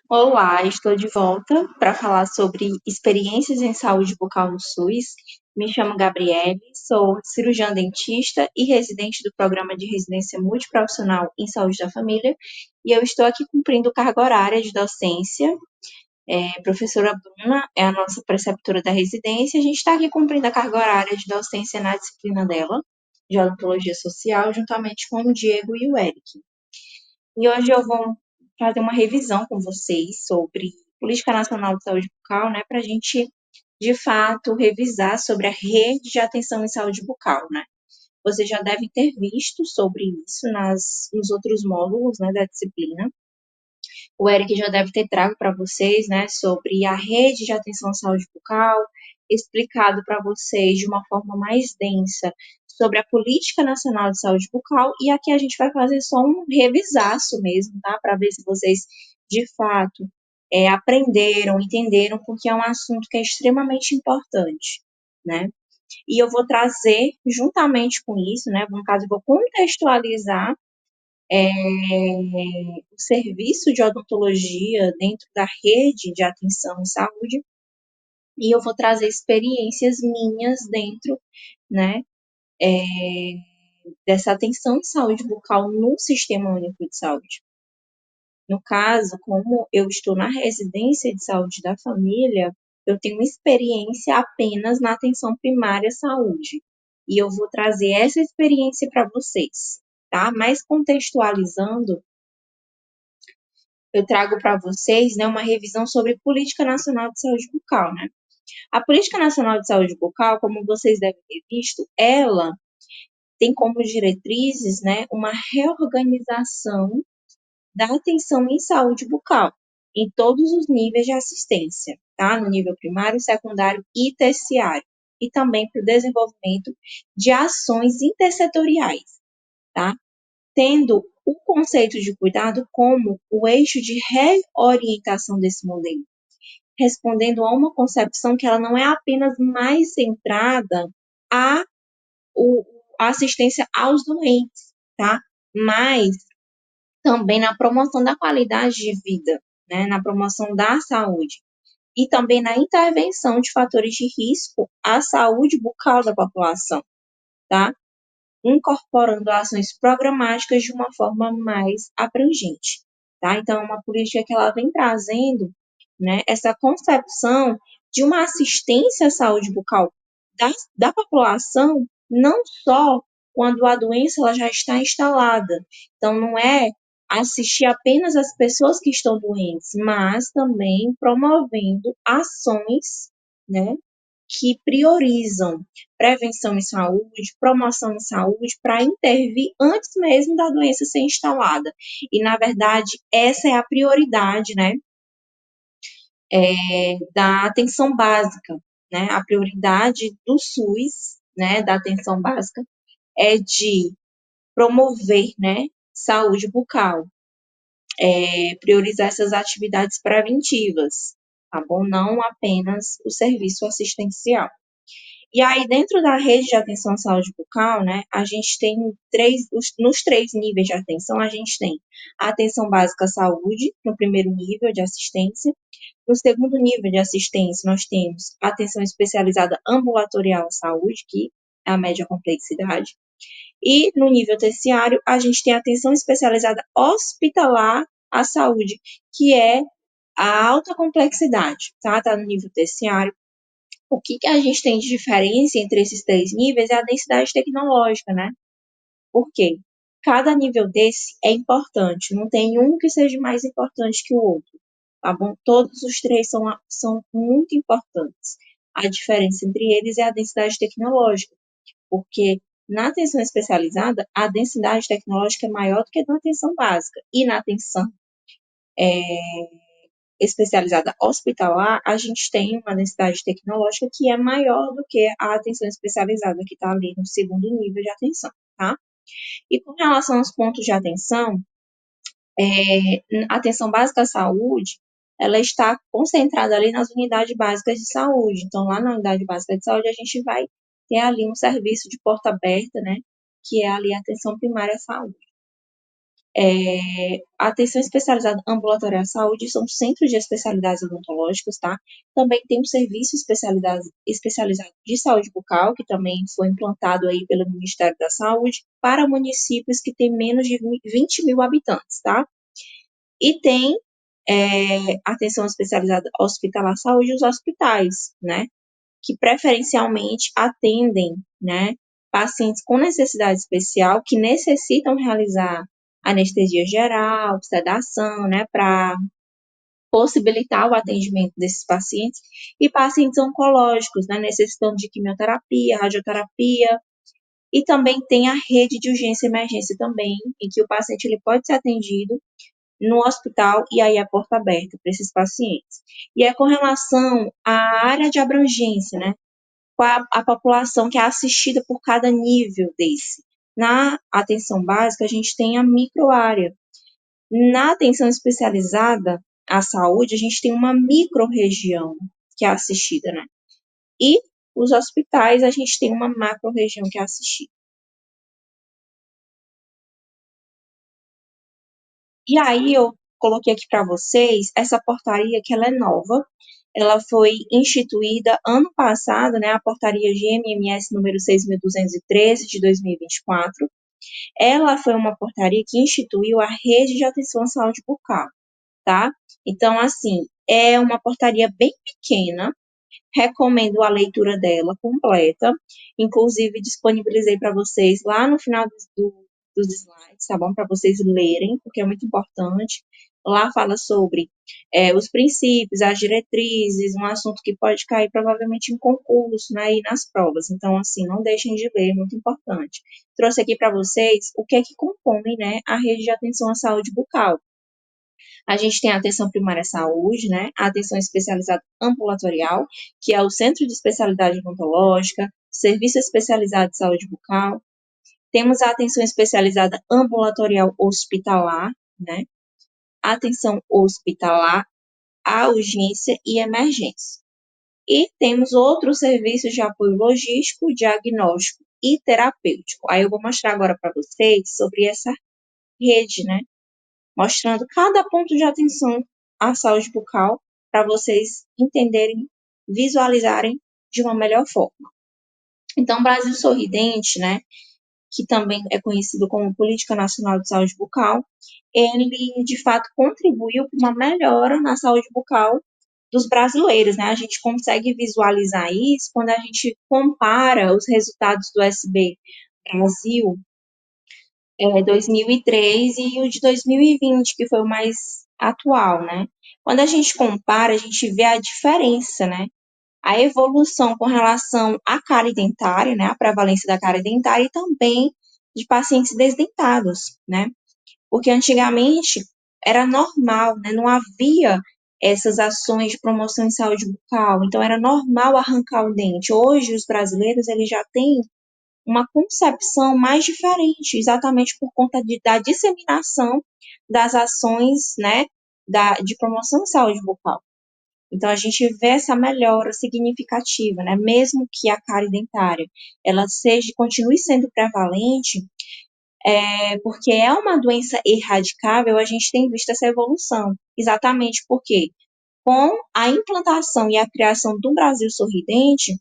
Olá, estou de volta para falar sobre experiências em saúde bucal no SUS. Me chamo Gabriele, sou cirurgiã dentista e residente do programa de residência multiprofissional em saúde da família, e eu estou aqui cumprindo carga horária de docência. A professora Bruna é a nossa preceptora da residência, a gente está aqui cumprindo a carga horária de docência na disciplina dela, de odontologia social, juntamente com o Diego e o Eric. E hoje eu vou fazer uma revisão com vocês sobre Política Nacional de Saúde Bucal, né, para a gente, de fato, revisar sobre a rede de atenção em saúde bucal, né. Vocês já devem ter visto sobre isso nos outros módulos, né, da disciplina. O Eric já deve ter trago para vocês, né, sobre a rede de atenção à saúde bucal, explicado para vocês de uma forma mais densa sobre a Política Nacional de Saúde Bucal, e aqui a gente vai fazer só um revisaço mesmo, tá? Para ver se vocês, de fato, aprenderam, entenderam, porque é um assunto que é extremamente importante, né? E eu vou trazer, juntamente com isso, né, no caso, eu vou contextualizar o serviço de odontologia dentro da rede de atenção à saúde, e eu vou trazer experiências minhas dentro, né, dessa atenção de saúde bucal no Sistema Único de Saúde. No caso, como eu estou na residência de saúde da família, eu tenho experiência apenas na atenção primária à saúde, e eu vou trazer essa experiência para vocês, tá? Mas contextualizando, eu trago para vocês, né, uma revisão sobre Política Nacional de Saúde Bucal, né? A Política Nacional de Saúde Bucal, como vocês devem ter visto, ela tem como diretrizes, né, uma reorganização da atenção em saúde bucal em todos os níveis de assistência, tá? No nível primário, secundário e terciário, e também para o desenvolvimento de ações intersetoriais, tá? Tendo o conceito de cuidado como o eixo de reorientação desse modelo, respondendo a uma concepção que ela não é apenas mais centrada à assistência aos doentes, tá? Mas também na promoção da qualidade de vida, né? Na promoção da saúde e também na intervenção de fatores de risco à saúde bucal da população, tá? Incorporando ações programáticas de uma forma mais abrangente, tá? Então, é uma política que ela vem trazendo, né, essa concepção de uma assistência à saúde bucal da população, não só quando a doença ela já está instalada. Então, não é assistir apenas as pessoas que estão doentes, mas também promovendo ações, né, que priorizam prevenção em saúde, promoção em saúde, para intervir antes mesmo da doença ser instalada. E, na verdade, essa é a prioridade, né, da atenção básica, né? A prioridade do SUS, né, da atenção básica, é de promover, né, saúde bucal, priorizar essas atividades preventivas, tá bom? Não apenas o serviço assistencial. E aí, dentro da rede de atenção à saúde bucal, né, a gente tem nos três níveis de atenção, a gente tem a atenção básica à saúde, no primeiro nível de assistência. No segundo nível de assistência, nós temos a atenção especializada ambulatorial à saúde, que é a média complexidade. E no nível terciário, a gente tem a atenção especializada hospitalar à saúde, que é a alta complexidade, tá? Tá no nível terciário. O que a gente tem de diferença entre esses três níveis é a densidade tecnológica, né? Por quê? Cada nível desse é importante, não tem um que seja mais importante que o outro, tá bom? Todos os três são muito importantes. A diferença entre eles é a densidade tecnológica, porque na atenção especializada, a densidade tecnológica é maior do que na atenção básica. E na atenção especializada hospitalar, a gente tem uma densidade tecnológica que é maior do que a atenção especializada, que está ali no segundo nível de atenção, tá? E com relação aos pontos de atenção, a atenção básica à saúde, ela está concentrada ali nas unidades básicas de saúde. Então, lá na unidade básica de saúde, a gente vai ter ali um serviço de porta aberta, né? Que é ali a atenção primária à saúde. A atenção especializada ambulatorial à saúde são centros de especialidades odontológicas, tá? Também tem um serviço especializado de saúde bucal, que também foi implantado aí pelo Ministério da Saúde, para municípios que têm menos de 20 mil habitantes, tá? E tem atenção especializada hospitalar à saúde os hospitais, né? Que preferencialmente atendem, né, pacientes com necessidade especial que necessitam realizar anestesia geral, sedação, né, para possibilitar o atendimento desses pacientes, e pacientes oncológicos, né, necessitando de quimioterapia, radioterapia, e também tem a rede de urgência e emergência também, em que o paciente ele pode ser atendido no hospital e aí a porta aberta para esses pacientes. E é com relação à área de abrangência, né, qual é a população que é assistida por cada nível desse. Na atenção básica, a gente tem a microárea. Na atenção especializada à saúde, a gente tem uma microrregião que é assistida, né? E os hospitais, a gente tem uma macro-região que é assistida. E aí, eu coloquei aqui para vocês essa portaria que ela é nova. Ela foi instituída ano passado, né? A portaria GMMS número 6.213 de 2024. Ela foi uma portaria que instituiu a rede de atenção à saúde bucal, tá? Então, assim, é uma portaria bem pequena, recomendo a leitura dela completa, inclusive disponibilizei para vocês lá no final dos slides, tá bom? Para vocês lerem, porque é muito importante. Lá fala sobre os princípios, as diretrizes, um assunto que pode cair provavelmente em concurso, né, e nas provas. Então, assim, não deixem de ler, é muito importante. Trouxe aqui para vocês o que é que compõe, né, a rede de atenção à saúde bucal. A gente tem a atenção primária à saúde, né? A atenção especializada ambulatorial, que é o Centro de Especialidade Odontológica, Serviço Especializado de Saúde Bucal. Temos a atenção especializada ambulatorial hospitalar, né? A atenção hospitalar, a urgência e emergência. E temos outros serviços de apoio logístico, diagnóstico e terapêutico. Aí eu vou mostrar agora para vocês sobre essa rede, né? Mostrando cada ponto de atenção à saúde bucal para vocês entenderem, visualizarem de uma melhor forma. Então, Brasil Sorridente, né, que também é conhecido como Política Nacional de Saúde Bucal, ele de fato contribuiu para uma melhora na saúde bucal dos brasileiros, né? A gente consegue visualizar isso quando a gente compara os resultados do SB Brasil 2003 e o de 2020, que foi o mais atual, né? Quando a gente compara, a gente vê a diferença, né? A evolução com relação à cárie dentária, né? A prevalência da cárie dentária e também de pacientes desdentados, né? Porque antigamente era normal, né? Não havia essas ações de promoção em saúde bucal, então era normal arrancar o dente. Hoje os brasileiros eles já têm uma concepção mais diferente, exatamente por conta da disseminação das ações, né, de promoção de saúde bucal. Então, a gente vê essa melhora significativa, né, mesmo que a cárie dentária, ela continue sendo prevalente, porque é uma doença erradicável, a gente tem visto essa evolução, exatamente porque com a implantação e a criação do Brasil Sorridente,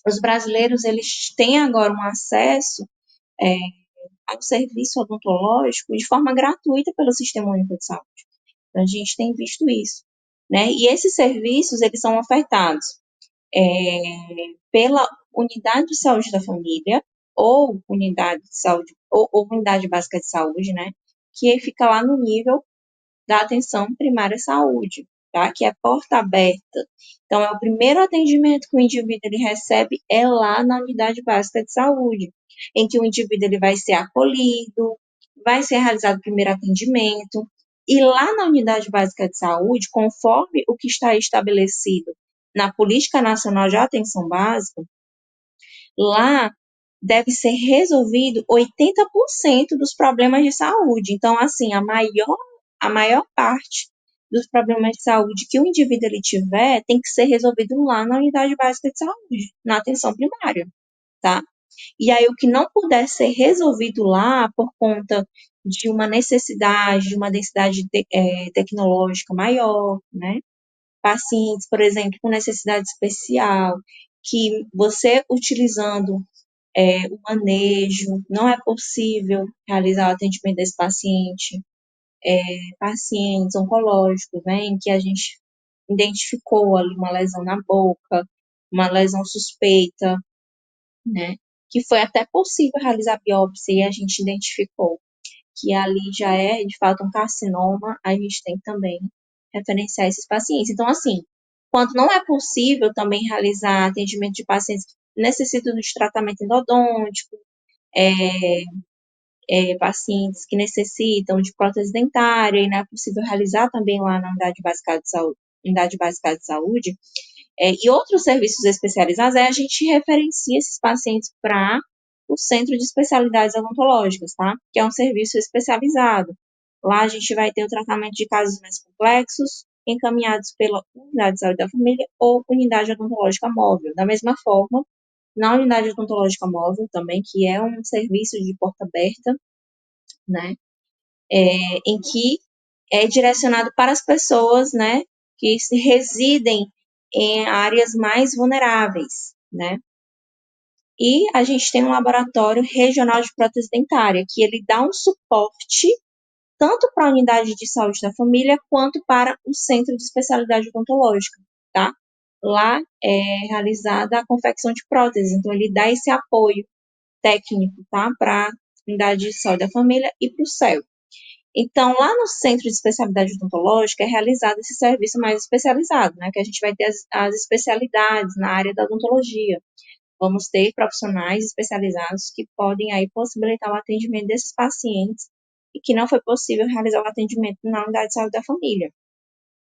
os brasileiros, eles têm agora um acesso é, ao serviço odontológico de forma gratuita pelo Sistema Único de Saúde. Então, a gente tem visto isso, né? E esses serviços, eles são ofertados é, pela unidade de saúde da família ou unidade de saúde ou unidade básica de saúde, né? Que fica lá no nível da atenção primária à saúde, tá? Que é porta aberta. Então, é o primeiro atendimento que o indivíduo ele recebe é lá na unidade básica de saúde, em que o indivíduo ele vai ser acolhido, vai ser realizado o primeiro atendimento, e lá na unidade básica de saúde, conforme o que está estabelecido na Política Nacional de Atenção Básica, lá deve ser resolvido 80% dos problemas de saúde. Então, assim, a maior parte dos problemas de saúde que o indivíduo ele tiver tem que ser resolvido lá na unidade básica de saúde, na atenção primária, tá? E aí, o que não puder ser resolvido lá por conta de uma necessidade, de uma densidade tecnológica maior, né? Pacientes, por exemplo, com necessidade especial, que você utilizando o manejo, não é possível realizar o atendimento desse paciente. Pacientes oncológicos, né, em que a gente identificou ali uma lesão na boca, uma lesão suspeita, né, que foi até possível realizar biópsia e a gente identificou que ali já é, de fato, um carcinoma, a gente tem que também referenciar esses pacientes. Então, assim, quando não é possível também realizar atendimento de pacientes que necessitam de tratamento endodôntico, pacientes que necessitam de prótese dentária e não é possível realizar também lá na unidade básica de saúde, e outros serviços especializados, a gente referencia esses pacientes para o Centro de Especialidades Odontológicas, tá? Que é um serviço especializado. Lá a gente vai ter o tratamento de casos mais complexos, encaminhados pela unidade de saúde da família ou unidade odontológica móvel. Da mesma forma, na unidade odontológica móvel também, que é um serviço de porta aberta, né? Em que é direcionado para as pessoas, né, que residem em áreas mais vulneráveis, né? E a gente tem um laboratório regional de prótese dentária, que ele dá um suporte tanto para a unidade de saúde da família, quanto para o centro de especialidade odontológica, tá? Lá é realizada a confecção de próteses, então ele dá esse apoio técnico, tá? Para a unidade de saúde da família e para o CEL. Então, lá no Centro de Especialidade Odontológica é realizado esse serviço mais especializado, né? Que a gente vai ter as especialidades na área da odontologia. Vamos ter profissionais especializados que podem aí possibilitar o atendimento desses pacientes e que não foi possível realizar o atendimento na unidade de saúde da família.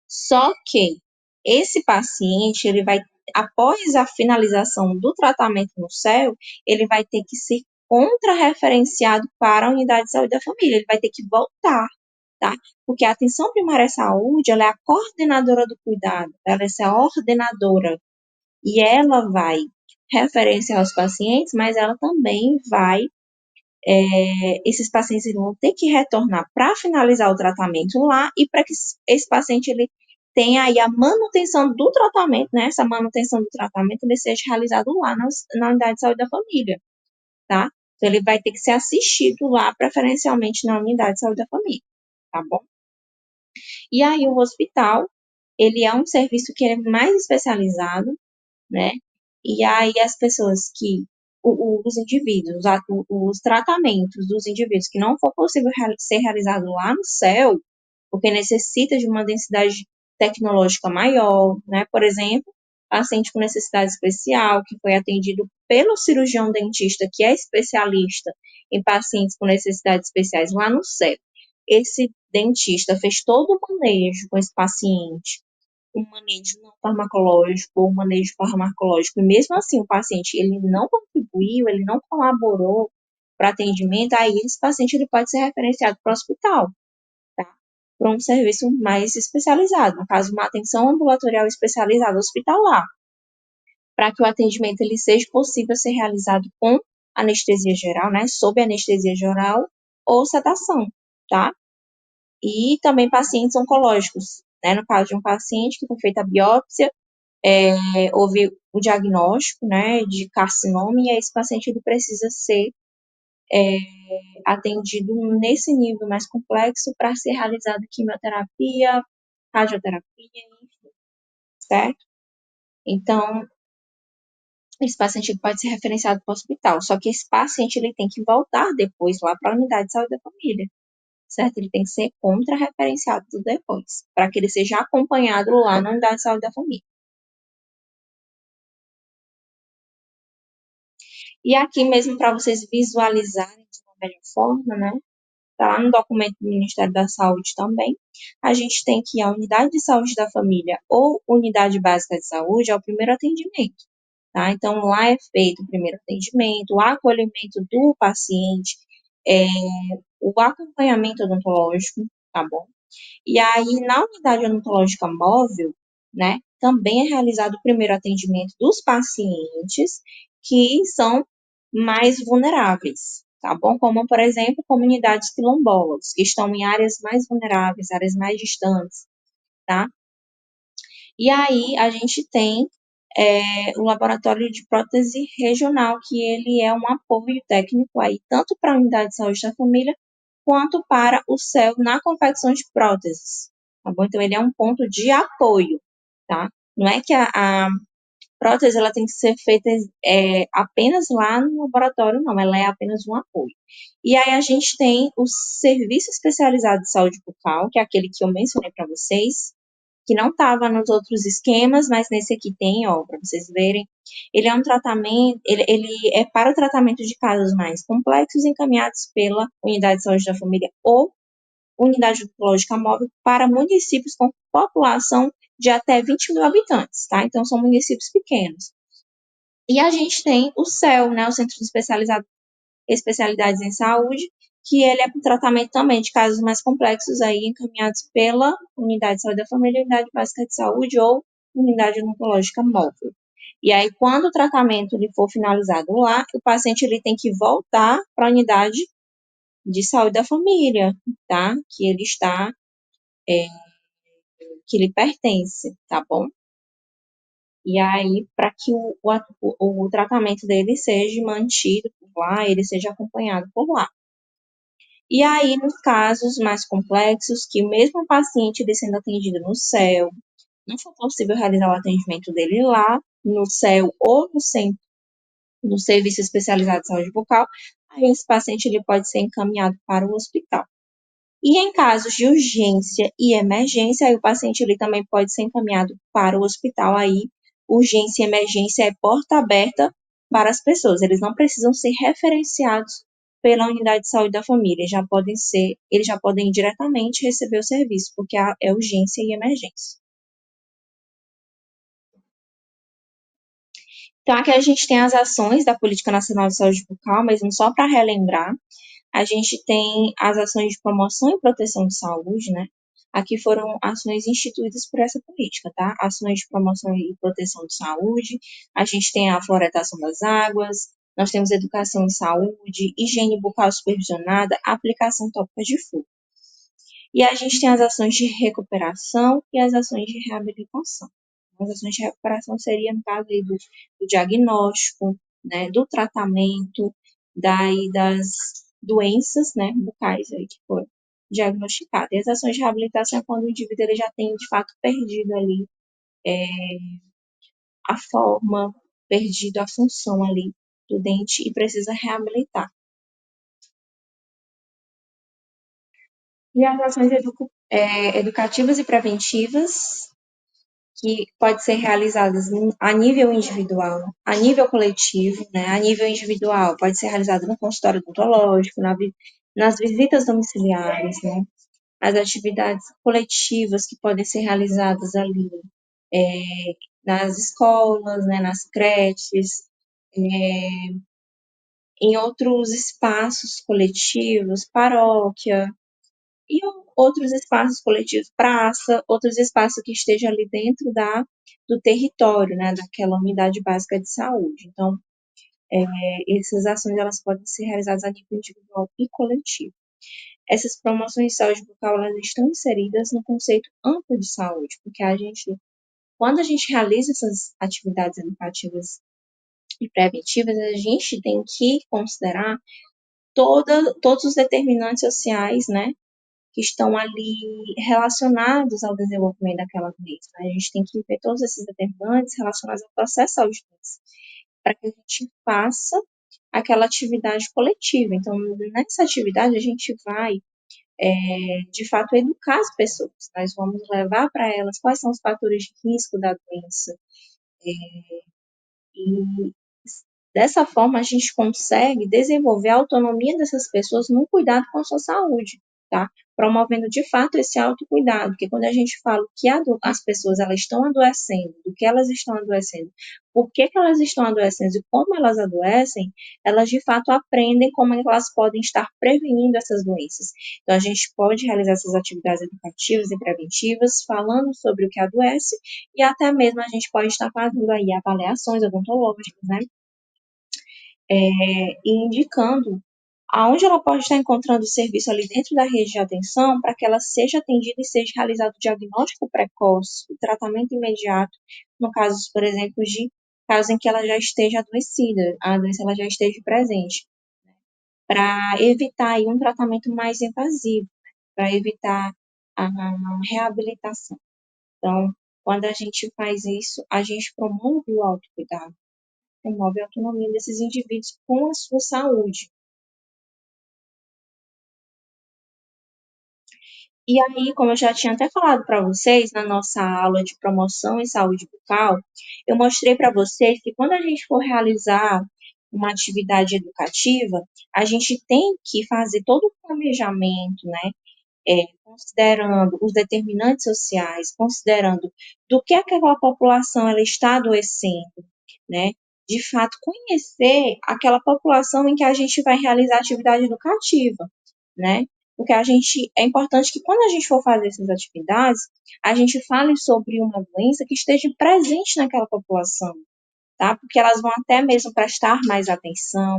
Só que esse paciente, ele vai, após a finalização do tratamento no CEL, ele vai ter que ser contra-referenciado para a unidade de saúde da família, ele vai ter que voltar, tá? Porque a atenção primária à saúde, ela é a coordenadora do cuidado, ela é essa ordenadora, e ela vai referenciar os pacientes, mas ela também vai, esses pacientes vão ter que retornar para finalizar o tratamento lá e para que esse paciente ele tenha aí a manutenção do tratamento, né? Essa manutenção do tratamento ele seja realizado lá na unidade de saúde da família, tá? Então, ele vai ter que ser assistido lá, preferencialmente na unidade de saúde da família, tá bom? E aí, o hospital, ele é um serviço que é mais especializado, né? E aí, as pessoas que, os indivíduos, os tratamentos dos indivíduos que não for possível ser realizado lá no céu, porque necessita de uma densidade tecnológica maior, né? Por exemplo, paciente com necessidade especial, que foi atendido pelo cirurgião dentista, que é especialista em pacientes com necessidades especiais lá no CEP. Esse dentista fez todo o manejo com esse paciente, um manejo não farmacológico ou um manejo farmacológico, e mesmo assim o paciente ele não contribuiu, ele não colaborou para atendimento, aí esse paciente ele pode ser referenciado para o hospital, tá? Para um serviço mais especializado, no caso, uma atenção ambulatorial especializada hospitalar, para que o atendimento ele seja possível ser realizado com anestesia geral, né, sob anestesia geral ou sedação, tá? E também pacientes oncológicos, né, no caso de um paciente que foi feita a biópsia, houve o diagnóstico, né, de carcinoma, e esse paciente ele precisa ser atendido nesse nível mais complexo para ser realizada quimioterapia, radioterapia, enfim, certo? Então, esse paciente pode ser referenciado para o hospital, só que esse paciente ele tem que voltar depois lá para a unidade de saúde da família, certo? Ele tem que ser contra-referenciado depois, para que ele seja acompanhado lá na unidade de saúde da família. E aqui mesmo para vocês visualizarem de uma melhor forma, né? Está lá no documento do Ministério da Saúde também. A gente tem que a unidade de saúde da família ou unidade básica de saúde é o primeiro atendimento, tá? Então, lá é feito o primeiro atendimento, o acolhimento do paciente, é, o acompanhamento odontológico, tá bom? E aí, na unidade odontológica móvel, né, também é realizado o primeiro atendimento dos pacientes que são mais vulneráveis, tá bom? Como, por exemplo, comunidades quilombolas, que estão em áreas mais vulneráveis, áreas mais distantes, tá? E aí a gente tem o laboratório de prótese regional, que ele é um apoio técnico aí, tanto para a unidade de saúde da família, quanto para o CEL na confecção de próteses, tá bom? Então, ele é um ponto de apoio, tá? Não é que a prótese ela tem que ser feita apenas lá no laboratório, não, ela é apenas um apoio. E aí a gente tem o Serviço Especializado de Saúde Bucal, que é aquele que eu mencionei para vocês, que não estava nos outros esquemas, mas nesse aqui tem, ó, para vocês verem. Ele é um tratamento, ele é para o tratamento de casos mais complexos encaminhados pela Unidade de Saúde da Família ou Unidade Oncológica Móvel para municípios com população de até 20 mil habitantes, tá? Então, são municípios pequenos. E a gente tem o CEL, né, o Centro de Especialidades em Saúde, que ele é para o tratamento também de casos mais complexos aí, encaminhados pela Unidade de Saúde da Família, Unidade Básica de Saúde ou Unidade Oncológica Móvel. E aí, quando o tratamento ele for finalizado lá, o paciente ele tem que voltar para a unidade de saúde da família, tá? Que ele está, que ele pertence, tá bom? E aí, para que o tratamento dele seja mantido por lá, ele seja acompanhado por lá. E aí, nos casos mais complexos, que mesmo o paciente ele sendo atendido no CEL, não for possível realizar o atendimento dele lá, no CEL ou no centro, no Serviço Especializado de Saúde Bucal, aí esse paciente ele pode ser encaminhado para o hospital. E em casos de urgência e emergência, aí o paciente ele também pode ser encaminhado para o hospital. Aí, urgência e emergência é porta aberta para as pessoas. Eles não precisam ser referenciados pela unidade de saúde da família. Eles já podem diretamente receber o serviço, porque é urgência e emergência. Então, aqui a gente tem as ações da Política Nacional de Saúde Bucal, mas só para relembrar, a gente tem as ações de promoção e proteção de saúde, né? Aqui foram ações instituídas por essa política, tá? Ações de promoção e proteção de saúde, a gente tem a floretação das águas, nós temos educação em saúde, higiene bucal supervisionada, aplicação tópica de fogo. E a gente tem as ações de recuperação e as ações de reabilitação. As ações de recuperação seriam, no caso aí, do diagnóstico, né, do tratamento, das doenças, né, bucais aí que foram diagnosticadas. E as ações de reabilitação é quando o indivíduo ele já tem, de fato, perdido ali a forma, perdido a função ali do dente e precisa reabilitar. E as ações educativas e preventivas que pode ser realizadas a nível individual, a nível coletivo, né? A nível individual, pode ser realizada no consultório odontológico, nas visitas domiciliares, né? As atividades coletivas que podem ser realizadas ali é, nas escolas, né? Nas creches, em outros espaços coletivos, paróquia, e outros espaços coletivos, praça, outros espaços que estejam ali dentro do território, né, daquela unidade básica de saúde. Então, essas ações elas podem ser realizadas a nível individual e coletivo. Essas promoções de saúde bucal elas estão inseridas no conceito amplo de saúde, porque quando a gente realiza essas atividades educativas e preventivas, a gente tem que considerar todos os determinantes sociais, né, que estão ali relacionados ao desenvolvimento daquela doença. A gente tem que ver todos esses determinantes relacionados ao processo de saúde para que a gente faça aquela atividade coletiva. Então, nessa atividade, a gente vai, de fato, educar as pessoas. Nós vamos levar para elas quais são os fatores de risco da doença, e dessa forma a gente consegue desenvolver a autonomia dessas pessoas no cuidado com a sua saúde, tá? Promovendo de fato esse autocuidado, porque quando a gente fala que as pessoas elas estão adoecendo, do que elas estão adoecendo, por que que elas estão adoecendo e como elas adoecem, elas de fato aprendem como elas podem estar prevenindo essas doenças. Então a gente pode realizar essas atividades educativas e preventivas, falando sobre o que adoece, e até mesmo a gente pode estar fazendo aí avaliações odontológicas, né? e indicando aonde ela pode estar encontrando o serviço ali dentro da rede de atenção para que ela seja atendida e seja realizado o diagnóstico precoce, o tratamento imediato, no caso, por exemplo, de caso em que ela já esteja adoecida, a doença ela já esteja presente, para evitar aí um tratamento mais invasivo, para evitar a reabilitação. Então, quando a gente faz isso, a gente promove o autocuidado, promove a autonomia desses indivíduos com a sua saúde. E aí, como eu já tinha até falado para vocês na nossa aula de promoção em saúde bucal, eu mostrei para vocês que quando a gente for realizar uma atividade educativa, a gente tem que fazer todo o planejamento, né? Considerando os determinantes sociais, considerando do que aquela população ela está adoecendo, né? De fato, conhecer aquela população em que a gente vai realizar atividade educativa, né? Porque é importante que quando a gente for fazer essas atividades, a gente fale sobre uma doença que esteja presente naquela população, tá? Porque elas vão até mesmo prestar mais atenção,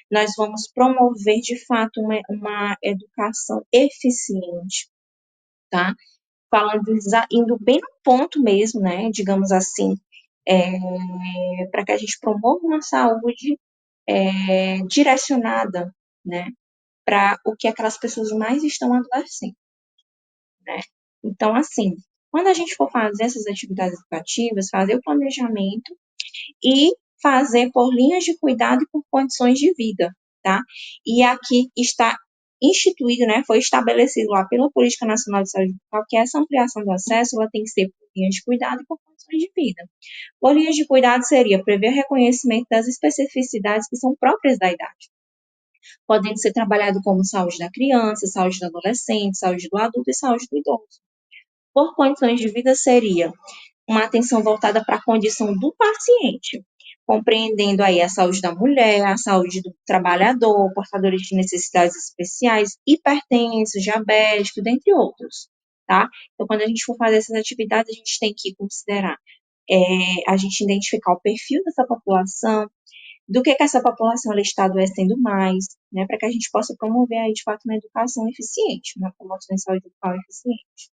nós vamos promover de fato uma educação eficiente, tá? Falando, indo bem no ponto mesmo, né? Digamos assim, para que a gente promova uma saúde direcionada, né? Para o que aquelas pessoas mais estão adoecendo, né? Então, assim, quando a gente for fazer essas atividades educativas, fazer o planejamento e fazer por linhas de cuidado e por condições de vida, tá? E aqui está instituído, né, foi estabelecido lá pela Política Nacional de Saúde Bucal que essa ampliação do acesso ela tem que ser por linhas de cuidado e por condições de vida. Por linhas de cuidado seria prever reconhecimento das especificidades que são próprias da idade, podendo ser trabalhado como saúde da criança, saúde do adolescente, saúde do adulto e saúde do idoso. Por condições de vida seria uma atenção voltada para a condição do paciente, compreendendo aí a saúde da mulher, a saúde do trabalhador, portadores de necessidades especiais, hipertensos, diabéticos, dentre outros, tá? Então, quando a gente for fazer essas atividades, a gente tem que considerar, a gente identificar o perfil dessa população, do que essa população ela está adoecendo mais, né, para que a gente possa promover aí, de fato, uma educação eficiente, uma promoção de saúde bucal eficiente.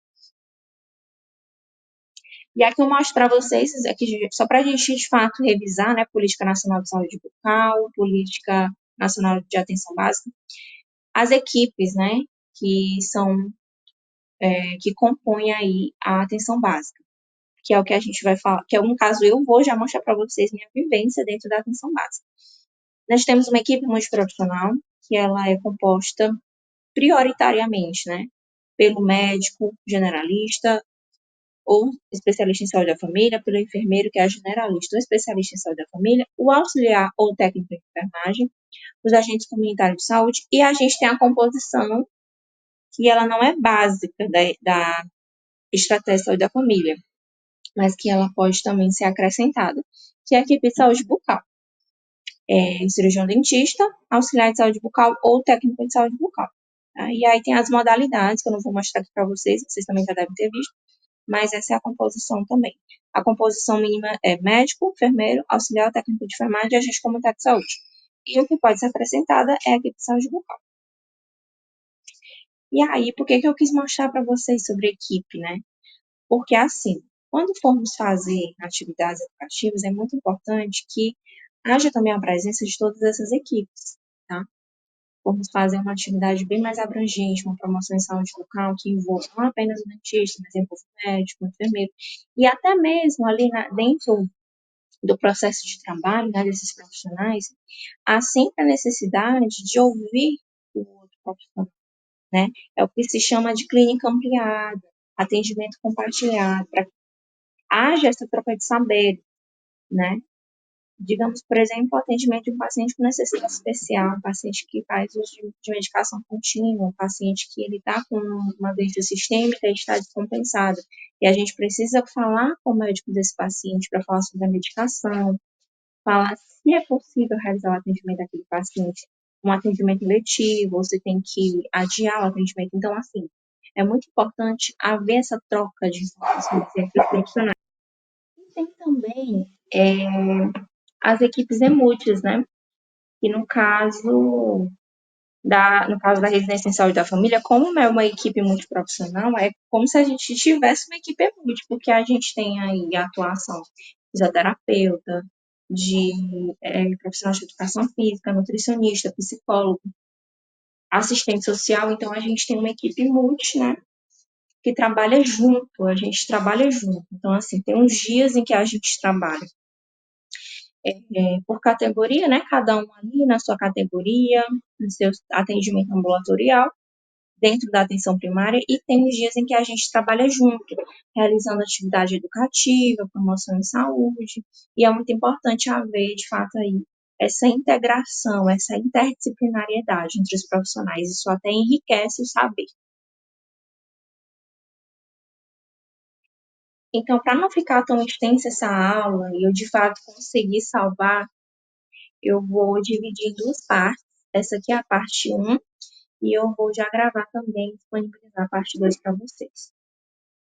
E aqui eu mostro para vocês, aqui, só para a gente, de fato, revisar, né, Política Nacional de Saúde Bucal, Política Nacional de Atenção Básica, as equipes, né, que são, que compõem aí a atenção básica, que é o que a gente vai falar, que é um caso eu vou já mostrar para vocês minha vivência dentro da atenção básica. Nós temos uma equipe multiprofissional, que ela é composta prioritariamente, né, pelo médico generalista, ou especialista em saúde da família, pelo enfermeiro, que é generalista ou especialista em saúde da família, o auxiliar ou técnico de enfermagem, os agentes comunitários de saúde, e a gente tem a composição que ela não é básica da estratégia de saúde da família, mas que ela pode também ser acrescentada, que é a equipe de saúde bucal. Cirurgião dentista, auxiliar de saúde bucal ou técnico de saúde bucal. Tá? E aí tem as modalidades, que eu não vou mostrar aqui para vocês, vocês também já devem ter visto, mas essa é a composição também. A composição mínima é médico, enfermeiro, auxiliar técnico de enfermagem e agente comunitário de saúde. E o que pode ser acrescentada é a equipe de saúde bucal. E aí, por que eu quis mostrar para vocês sobre a equipe, né? Porque, assim, quando formos fazer atividades educativas, é muito importante que haja também a presença de todas essas equipes, tá? Vamos fazer uma atividade bem mais abrangente, uma promoção em saúde local que envolva não apenas o dentista, mas envolva o médico, o enfermeiro, e até mesmo ali dentro do processo de trabalho, né, desses profissionais, há sempre a necessidade de ouvir o outro profissional, né? É o que se chama de clínica ampliada, atendimento compartilhado, para que haja essa troca de saber, né? Digamos, por exemplo, o atendimento de um paciente com necessidade especial, um paciente que faz uso de medicação contínua, um paciente que ele está com uma doença sistêmica e está descompensado. E a gente precisa falar com o médico desse paciente para falar sobre a medicação, falar se é possível realizar o atendimento daquele paciente, um atendimento letivo, ou se tem que adiar o atendimento. Então, assim, é muito importante haver essa troca de informações entre os profissionais. E tem também as equipes EMUTs, né? E no caso da residência em saúde da família, como é uma equipe multiprofissional, é como se a gente tivesse uma equipe multi, porque a gente tem aí a atuação de fisioterapeuta, de profissional de educação física, nutricionista, psicólogo, assistente social, então a gente tem uma equipe multi, né, que trabalha junto, a gente trabalha junto. Então, assim, tem uns dias em que a gente trabalha por categoria, né, cada um ali na sua categoria, no seu atendimento ambulatorial, dentro da atenção primária, e tem os dias em que a gente trabalha junto, realizando atividade educativa, promoção de saúde, e é muito importante haver, de fato, aí, essa integração, essa interdisciplinariedade entre os profissionais, isso até enriquece o saber. Então, para não ficar tão extensa essa aula e eu, de fato, conseguir salvar, eu vou dividir em duas partes. Essa aqui é a parte um e eu vou já gravar também, disponibilizar a parte 2 para vocês.